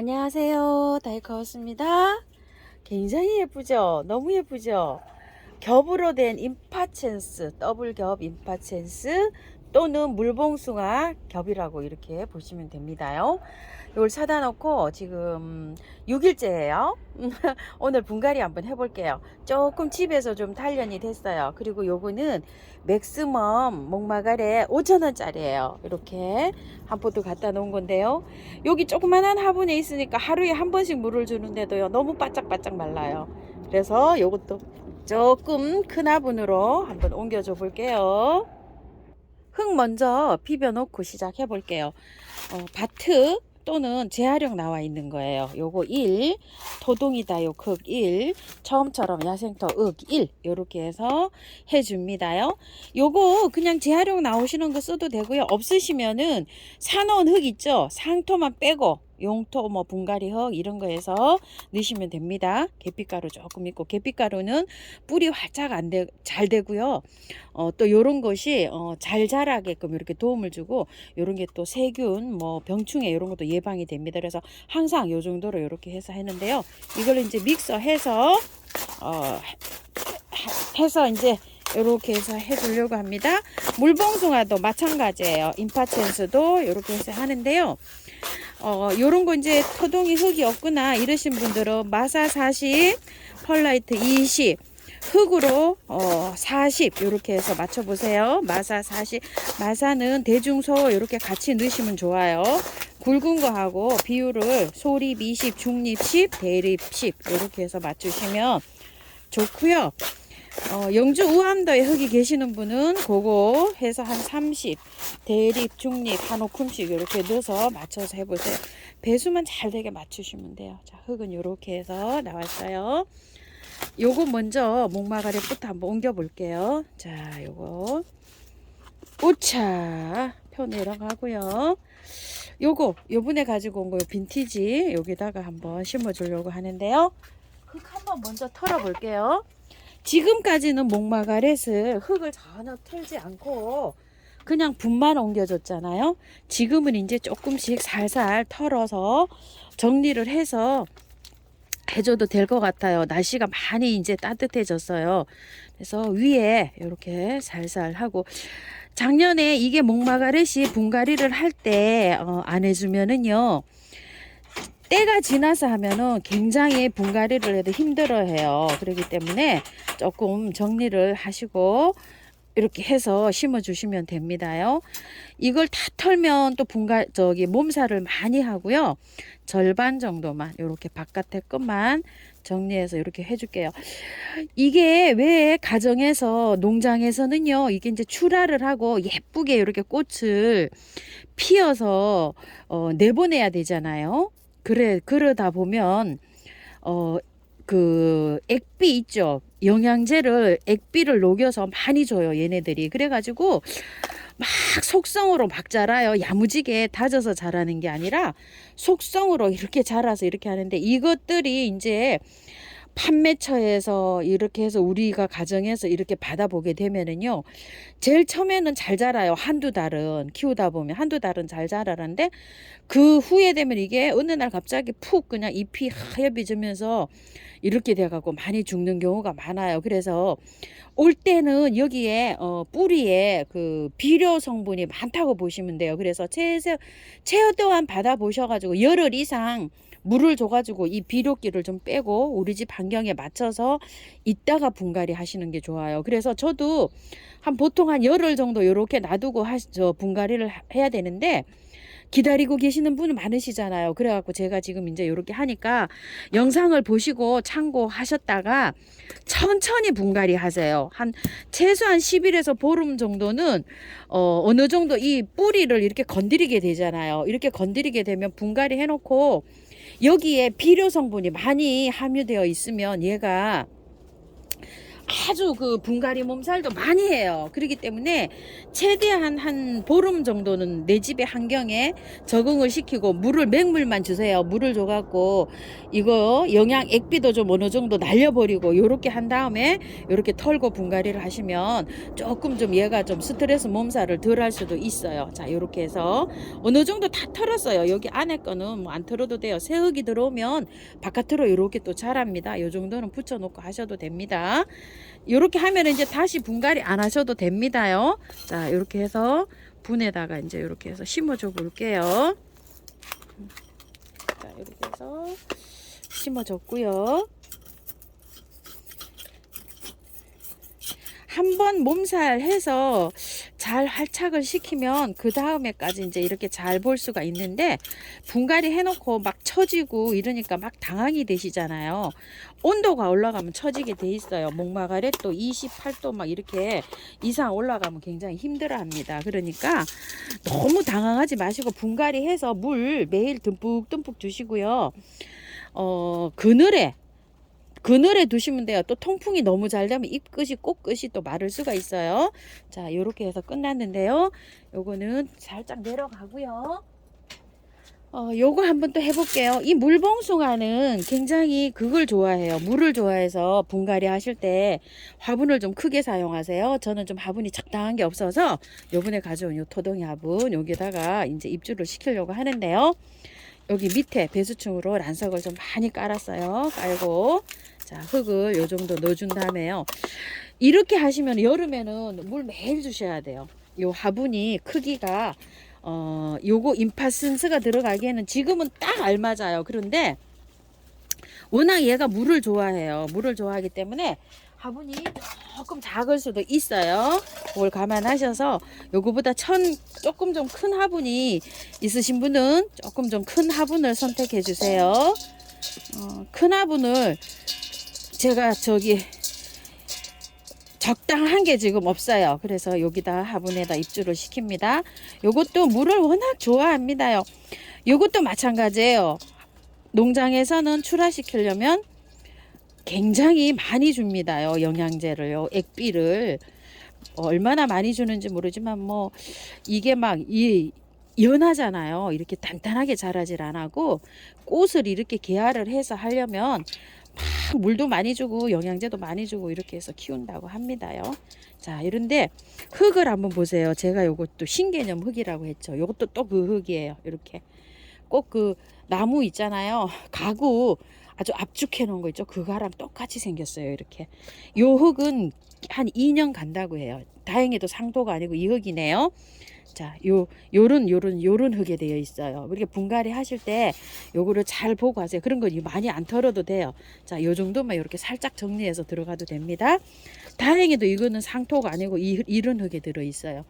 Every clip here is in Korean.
안녕하세요. 다이커스입니다. 굉장히 예쁘죠? 너무 예쁘죠? 겹으로 된 임파첸스, 더블 겹 임파첸스 또는 물봉숭아 겹이라고 이렇게 보시면 됩니다요. 이걸 사다 놓고 지금 6일째예요. 오늘 분갈이 한번 해볼게요. 조금 집에서 좀 단련이 됐어요. 그리고 요거는 맥스멈 목마갈에 5,000원짜리예요. 이렇게 한 포트 갖다 놓은 건데요. 여기 조그만한 화분에 있으니까 하루에 한 번씩 물을 주는데도요, 너무 바짝바짝 말라요. 그래서 요것도 조금 큰 화분으로 한번 옮겨줘 볼게요. 흙 먼저 비벼 놓고 시작해 볼게요. 바트 또는 재활용 나와 있는 거예요. 요거 1, 토동이다요 흙 1, 처음처럼 야생터 흙 1, 요렇게 해서 해줍니다요. 요거 그냥 재활용 나오시는 거 써도 되고요. 없으시면은 사놓은 흙 있죠? 상토만 빼고 용토 뭐 분갈이 흙 이런 거 해서 넣으시면 됩니다. 계피가루 조금 있고, 계피가루는 뿌리 활짝 잘 되고요. 또 요런 것이 잘 자라게끔 이렇게 도움을 주고, 요런 게 또 세균 뭐 병충해 이런 것도 예방이 됩니다. 그래서 항상 요 정도로 이렇게 해서 했는데요. 이걸 이제 믹서해서 해서 이제 이렇게 해서 해주려고 합니다. 물봉숭아도 마찬가지예요. 임파첸스도 이렇게 해서 하는데요. 요런 거 이제 토동이 흙이 없거나 이러신 분들은 마사 40, 펄라이트 20, 흙으로 40 이렇게 해서 맞춰 보세요. 마사 40, 마사는 대중소 이렇게 같이 넣으시면 좋아요. 굵은 거 하고 비율을 소립 20, 중립 10, 대립 10 이렇게 해서 맞추시면 좋고요. 영주 우암도에 흙이 계시는 분은 그거 해서 한 30, 대립, 중립 한 5큼씩 이렇게 넣어서 맞춰서 해보세요. 배수만 잘 되게 맞추시면 돼요. 자, 흙은 이렇게 해서 나왔어요. 요거 먼저 목마가리부터 한번 옮겨 볼게요. 자, 요거 우차 펴 내려가고요. 요거 요번에 가지고 온 거 빈티지 여기다가 한번 심어 주려고 하는데요. 흙 한번 먼저 털어 볼게요. 지금까지는 목마가렛을 흙을 전혀 털지 않고 그냥 분만 옮겨줬잖아요. 지금은 이제 조금씩 살살 털어서 정리를 해서 해줘도 될 것 같아요. 날씨가 많이 이제 따뜻해졌어요. 그래서 위에 이렇게 살살 하고, 작년에 이게 목마가렛이 분갈이를 할 때 안 해주면은요, 때가 지나서 하면은 굉장히 분갈이를 해도 힘들어 해요. 그렇기 때문에 조금 정리를 하시고 이렇게 해서 심어 주시면 됩니다요. 이걸 다 털면 또 몸살을 많이 하고요. 절반 정도만 이렇게 바깥에 것만 정리해서 이렇게 해줄게요. 이게 왜 가정에서 농장에서는요, 이게 이제 출하를 하고 예쁘게 이렇게 꽃을 피어서 내보내야 되잖아요. 그러다 보면 그 액비 있죠. 영양제를 액비를 녹여서 많이 줘요, 얘네들이. 그래가지고 막 속성으로 막 자라요. 야무지게 다져서 자라는 게 아니라 속성으로 이렇게 자라서 이렇게 하는데, 이것들이 이제 판매처에서 이렇게 해서 우리가 가정에서 이렇게 받아보게 되면은요, 제일 처음에는 잘 자라요. 한두 달은 키우다 보면 한두 달은 잘 자라는데, 그 후에 되면 이게 어느 날 갑자기 푹 그냥 잎이 하얘비지면서 이렇게 돼갖고 많이 죽는 경우가 많아요. 그래서 올 때는 여기에 뿌리에 그 비료 성분이 많다고 보시면 돼요. 그래서 최대한 받아 보셔가지고 열흘 이상 물을 줘가지고 이 비료기를 좀 빼고 우리 집 환경에 맞춰서 이따가 분갈이 하시는 게 좋아요. 그래서 저도 보통 한 열흘 정도 이렇게 놔두고 분갈이를 해야 되는데, 기다리고 계시는 분은 많으시잖아요. 그래갖고 제가 지금 이제 이렇게 하니까 영상을 보시고 참고하셨다가 천천히 분갈이 하세요. 최소한 10일에서 보름 정도는 어느 정도 이 뿌리를 이렇게 건드리게 되잖아요. 이렇게 건드리게 되면 분갈이 해놓고 여기에 비료 성분이 많이 함유되어 있으면 얘가 아주 그 분갈이 몸살도 많이 해요. 그렇기 때문에 최대한 한 보름 정도는 내 집의 환경에 적응을 시키고 물을 맹물만 주세요. 물을 줘갖고 이거 영양 액비도 좀 어느 정도 날려버리고 요렇게 한 다음에 요렇게 털고 분갈이를 하시면 조금 좀 얘가 좀 스트레스 몸살을 덜 할 수도 있어요. 자, 요렇게 해서 어느 정도 다 털었어요. 여기 안에 거는 뭐 안 털어도 돼요. 새흙이 들어오면 바깥으로 요렇게 또 자랍니다. 요 정도는 붙여놓고 하셔도 됩니다. 요렇게 하면 이제 다시 분갈이 안 하셔도 됩니다요. 자, 요렇게 해서 분에다가 이제 요렇게 해서 심어줘 볼게요. 자, 이렇게 해서 심어줬고요. 한번 몸살 해서 잘 활착을 시키면 그 다음에까지 이제 이렇게 잘 볼 수가 있는데, 분갈이 해놓고 막 처지고 이러니까 막 당황이 되시잖아요. 온도가 올라가면 처지게 돼 있어요. 목마가래 또 28도 막 이렇게 이상 올라가면 굉장히 힘들어 합니다. 그러니까 너무 당황하지 마시고 분갈이 해서 물 매일 듬뿍듬뿍 주시고요. 그늘에 두시면 돼요. 또 통풍이 너무 잘 되면 잎끝이 꽃끝이 또 마를 수가 있어요. 자, 요렇게 해서 끝났는데요. 요거는 살짝 내려가고요. 요거 한번 또 해볼게요. 이 물봉숭아는 굉장히 그걸 좋아해요. 물을 좋아해서 분갈이 하실 때 화분을 좀 크게 사용하세요. 저는 좀 화분이 적당한 게 없어서 요번에 가져온 요 토동이 화분 여기다가 이제 입주를 시키려고 하는데요. 여기 밑에 배수층으로 란석을 좀 많이 깔았어요. 깔고 자, 흙을 요 정도 넣어준 다음에요. 이렇게 하시면 여름에는 물 매일 주셔야 돼요. 요 화분이 크기가 요거 임파센스가 들어가기에는 지금은 딱 알맞아요. 그런데 워낙 얘가 물을 좋아해요. 물을 좋아하기 때문에 화분이 조금 작을 수도 있어요. 그걸 감안하셔서 요거보다 조금 좀 큰 화분이 있으신 분은 조금 좀 큰 화분을 선택해 주세요. 큰 화분을 제가 적당한 게 지금 없어요. 그래서 여기다 화분에다 입주를 시킵니다. 요것도 물을 워낙 좋아합니다요. 요것도 마찬가지예요. 농장에서는 출하시키려면 굉장히 많이 줍니다요. 영양제를요. 액비를 얼마나 많이 주는지 모르지만 뭐 이게 막 연하잖아요. 이렇게 단단하게 자라질 않고 꽃을 이렇게 개화를 해서 하려면 막 물도 많이 주고 영양제도 많이 주고 이렇게 해서 키운다고 합니다요. 자, 이런데 흙을 한번 보세요. 제가 요것도 신개념 흙이라고 했죠. 요것도 또 그 흙이에요. 이렇게 꼭 그 나무 있잖아요. 가구 아주 압축해 놓은 거 있죠. 그거랑 똑같이 생겼어요. 이렇게 요 흙은 한 2년 간다고 해요. 다행히도 상토가 아니고 이 흙이네요. 자, 요런 흙에 되어 있어요. 이렇게 분갈이 하실 때 요거를 잘 보고 하세요. 그런 거 많이 안 털어도 돼요. 자, 요 정도만 이렇게 살짝 정리해서 들어가도 됩니다. 다행히도 이거는 상토가 아니고 이런 흙에 들어 있어요.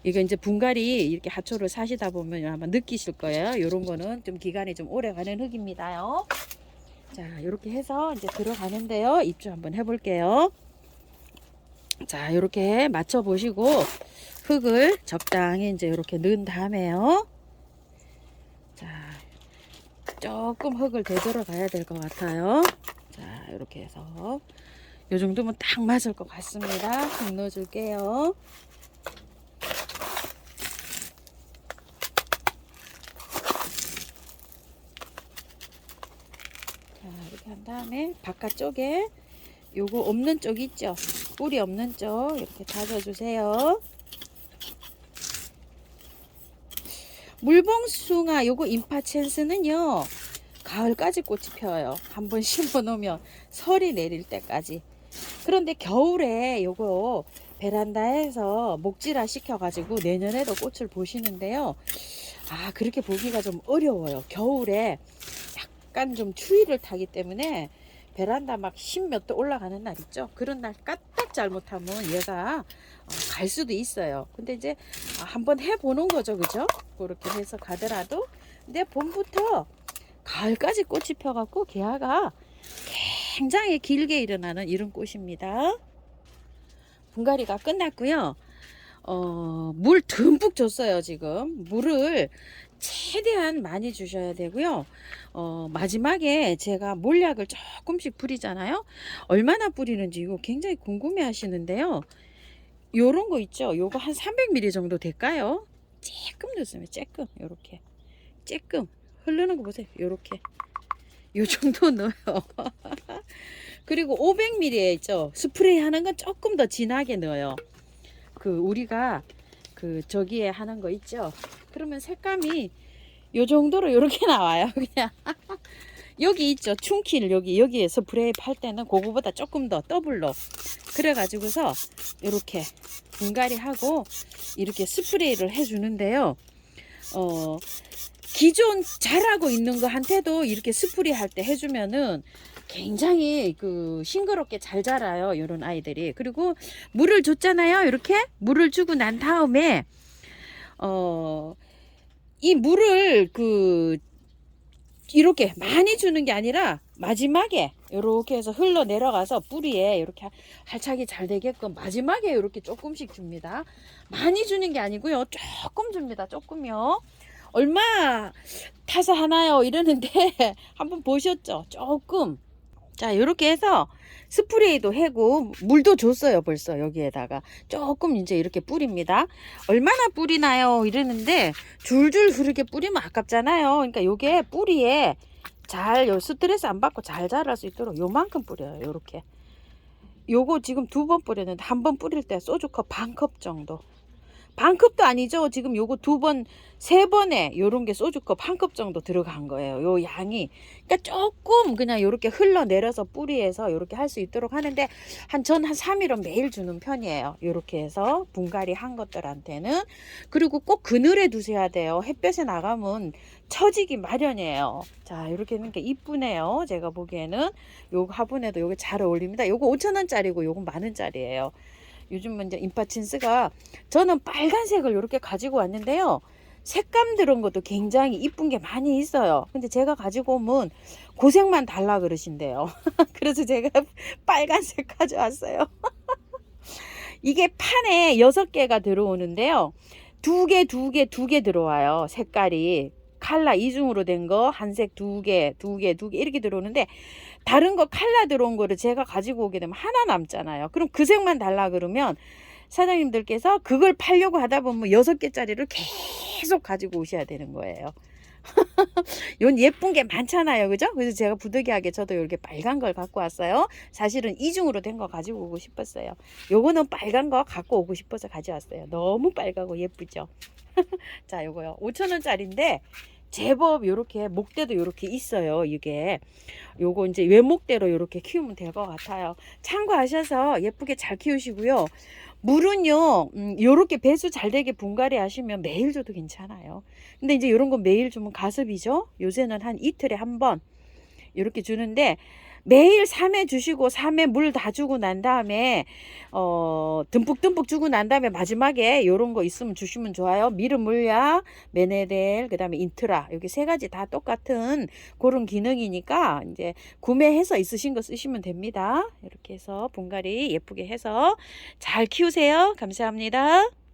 이거 이제 분갈이 이렇게 하초를 사시다 보면 아마 느끼실 거예요. 요런 거는 좀 기간이 좀 오래 가는 흙입니다요. 자, 이렇게 해서 이제 들어가는데요. 입주 한번 해볼게요. 자, 이렇게 맞춰 보시고 흙을 적당히 이제 이렇게 넣은 다음에요. 자, 조금 흙을 되돌아 가야 될 것 같아요. 자, 이렇게 해서 요 정도면 딱 맞을 것 같습니다. 흙 넣어줄게요. 자, 이렇게 한 다음에 바깥쪽에 요거 없는 쪽 있죠? 뿌리 없는 쪽 이렇게 다져주세요. 물봉숭아 요거 임파첸스는요 가을까지 꽃이 펴요. 한번 심어 놓으면 설이 내릴 때까지. 그런데 겨울에 요거 베란다에서 목질화 시켜 가지고 내년에도 꽃을 보시는데요, 그렇게 보기가 좀 어려워요. 겨울에 약간 좀 추위를 타기 때문에 베란다 막 10몇 도 올라가는 날 있죠. 그런 날 까딱 잘못하면 얘가 갈 수도 있어요. 근데 이제 한번 해보는 거죠. 그죠? 그렇게 해서 가더라도. 근데 봄부터 가을까지 꽃이 펴갖고 개화가 굉장히 길게 일어나는 이런 꽃입니다. 분갈이가 끝났고요. 물 듬뿍 줬어요. 지금 물을 최대한 많이 주셔야 되고요. 마지막에 제가 몰약을 조금씩 뿌리잖아요. 얼마나 뿌리는지 이거 굉장히 궁금해 하시는데요. 요런 거 있죠. 요거 한 300ml 정도 될까요? 조금 넣었으면 조금 요렇게 조금 흐르는 거 보세요. 요렇게 요 정도 넣어요. 그리고 500ml 있죠. 스프레이 하는 건 조금 더 진하게 넣어요. 그 우리가 그 저기에 하는 거 있죠. 그러면 색감이 요 정도로 요렇게 나와요. 그냥 여기 있죠. 춘킬 여기에 스프레이 팔 때는 그거보다 조금 더 더블로 그래 가지고서 이렇게 분갈이 하고 이렇게 스프레이를 해 주는데요. 기존 잘하고 있는 거한테도 이렇게 스프레이 할 때 해주면은 굉장히 그 싱그럽게 잘 자라요. 이런 아이들이. 그리고 물을 줬잖아요. 이렇게 물을 주고 난 다음에 이 물을 그 이렇게 많이 주는 게 아니라 마지막에 이렇게 해서 흘러 내려가서 뿌리에 이렇게 활착이 잘 되게끔 마지막에 이렇게 조금씩 줍니다. 많이 주는 게 아니고요. 조금 줍니다. 조금요. 얼마 타서 하나요? 이러는데 한번 보셨죠? 조금. 자, 이렇게 해서 스프레이도 해고 물도 줬어요. 벌써 여기에다가 조금 이제 이렇게 뿌립니다. 얼마나 뿌리나요? 이러는데 줄줄 흐르게 뿌리면 아깝잖아요. 그러니까 요게 뿌리에 잘 스트레스 안 받고 잘 자랄 수 있도록 요만큼 뿌려요. 요렇게. 요거 지금 2번 뿌렸는데 한 번 뿌릴 때 소주컵 반컵 정도. 반컵도 아니죠. 지금 요거 2번, 3번에 요런 게 소주컵 1컵 정도 들어간 거예요. 요 양이. 그러니까 조금 그냥 요렇게 흘러내려서 뿌리에서 요렇게 할 수 있도록 하는데 전 한 3일은 매일 주는 편이에요. 요렇게 해서 분갈이 한 것들한테는. 그리고 꼭 그늘에 두셔야 돼요. 햇볕에 나가면 처지기 마련이에요. 자, 이렇게 하는 게 이쁘네요. 제가 보기에는 요 화분에도 요게 잘 어울립니다. 요거 5,000원짜리고 요건 만원짜리예요. 요즘 이제 임파친스가 저는 빨간색을 이렇게 가지고 왔는데요. 색감 들은 것도 굉장히 이쁜 게 많이 있어요. 근데 제가 가지고 오면 고색만 달라 그러신대요. 그래서 제가 빨간색 가져왔어요. 이게 판에 6개가 들어오는데요. 2개 들어와요. 색깔이. 칼라 이중으로 된 거, 한색 2개 이렇게 들어오는데 다른 거 칼라 들어온 거를 제가 가지고 오게 되면 하나 남잖아요. 그럼 그 색만 달라 그러면 사장님들께서 그걸 팔려고 하다 보면 6개짜리를 계속 가지고 오셔야 되는 거예요. 이건 예쁜 게 많잖아요. 그죠? 그래서 제가 부득이하게 저도 이렇게 빨간 걸 갖고 왔어요. 사실은 이중으로 된 거 가지고 오고 싶었어요. 요거는 빨간 거 갖고 오고 싶어서 가져왔어요. 너무 빨갛고 예쁘죠? 자, 요거요. 5,000원짜리인데 제법 요렇게 목대도 요렇게 있어요. 이게 요거 이제 외목대로 요렇게 키우면 될 것 같아요. 참고하셔서 예쁘게 잘 키우시고요. 물은요 요렇게 배수 잘 되게 분갈이 하시면 매일 줘도 괜찮아요. 근데 이제 요런 거 매일 주면 가습이죠. 요새는 한 이틀에 한 번 이렇게 주는데 매일 3회 주시고 3회 물 다 주고 난 다음에 듬뿍 주고 난 다음에 마지막에 요런 거 있으면 주시면 좋아요. 미르 물약, 메네델, 그 다음에 인트라 여기 3가지 다 똑같은 그런 기능이니까 이제 구매해서 있으신 거 쓰시면 됩니다. 이렇게 해서 분갈이 예쁘게 해서 잘 키우세요. 감사합니다.